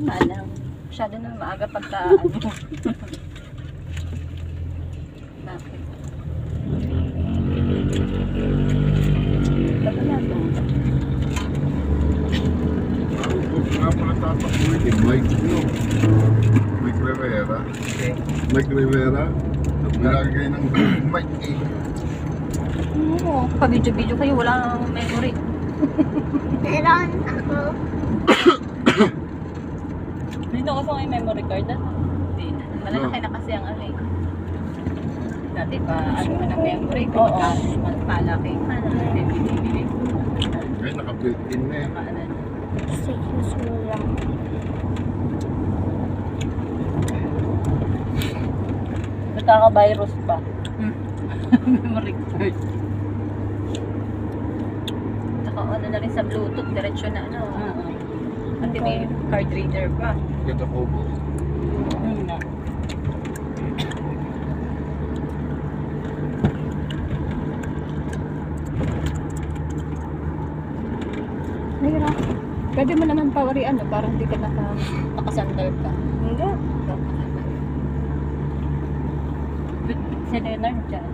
Tama lang. Masyado na maaga pagka ano. Bakit? Ba't na ba? Nga pala tatapuin kay Mike, no? Mike Rivera. Okay. Mike Rivera. Nilagay ng Mike eh. Oo, pa-video-video kayo, walang memory. Meron ako. Dito kasi may memory card ano? Hindi na. Malalaki na kasi ang ano eh. Dati pa, ano man ang memory ko. Oo. Palaki pa na. Bibili. Ay, naka-built-in na eh. Serious mo lang. Nagkaka-virus pa. Memory card. Saka ano na rin sa Bluetooth, diretsyo na ano. Pati may card reader pa. Ganda ko po. Na. Mayroon. Pwede mo naman pawari ano, parang hindi ka nakasandal ka. Hindi. Si Leonard dyan.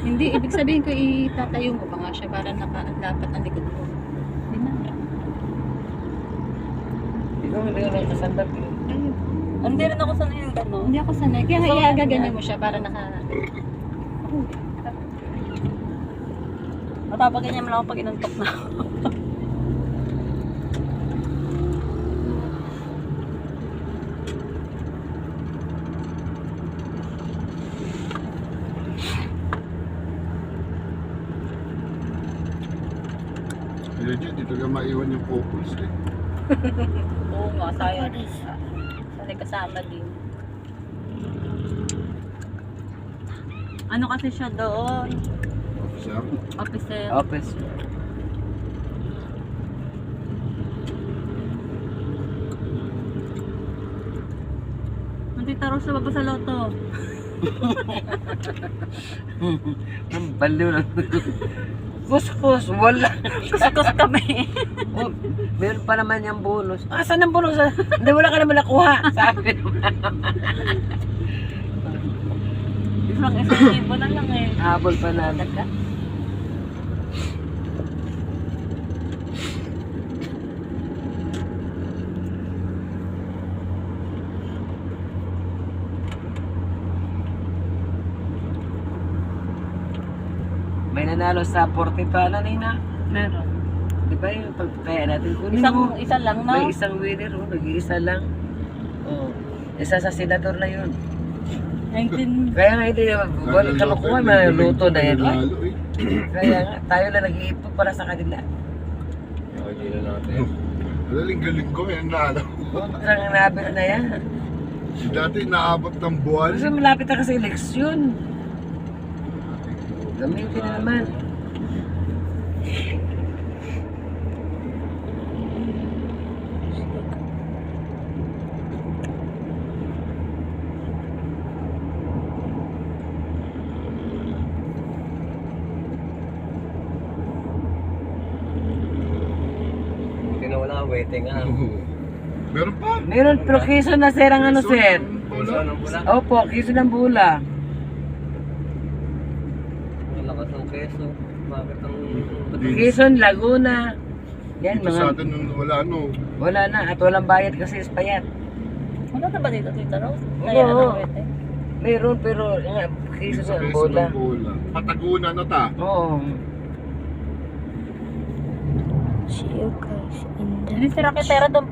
Hindi, ibig sabihin ko itatayo mo pa nga siya para nakaandapat ang likod mo. Hindi na. Ikaw hindi ka lang kasandap eh. Ayun. Hindi rin ako sanay yung gano'n. Hindi ako sanay. Kaya So, iaagaganyan mo siya para Matapaganyan mo lang ako pag inuntok na ako. Legit, dito ka maiwan yung focus eh. Oo nga, sayang. Sanay kasama din. Ano kasi siya doon? Officer. Officer. Office. Nandito sa baba sa loto. Ang baliw lang. Kuskus, wala. Kuskus kami. Oh, meron pa naman yung bonus. Ah, saan ang bonus? Hindi, wala ka naman nakuha. Sabi naman. Isang libo na lang eh. Habol pa natin. Daga. May nanalo sa 42 na Nina. Meron. Di ba yung pagkaya natin kunin mo? Isa lang, no? May isang winner, oh, nag-iisa lang. Oh, isa sa senador na yun. 19. Kaya nga hindi naman, wala ka makuha, may luto na yan. Ay, Lalo eh. kaya nga, tayo lang nag-iipon para sa kanila. Hindi na natin. Madaling galing ko yan na ano. Ang nabit na yan. Dati naabot ng buwan. Kasi malapit na kasi eleksyon. Gamitin na naman. Hindi na wala waiting ah. Meron pa. Meron, pero Quezon na sir ang ano sir. Puso ng pula. Opo, Quezon ng Bula. Ang lakas ng keso. Bakit ang... Quezon, Laguna. Yan Dito sa mga, atin nung wala ano. wala na at walang bayad kasi is payat. Wala na ba dito, Tita Rose? Oo. Kaya ano, wete? Meron pero nga, Quezon Sa ng Quezon Bula. ng Bula. Pataguna no ta. Oo. See you guys in the Hindi si Raketera doon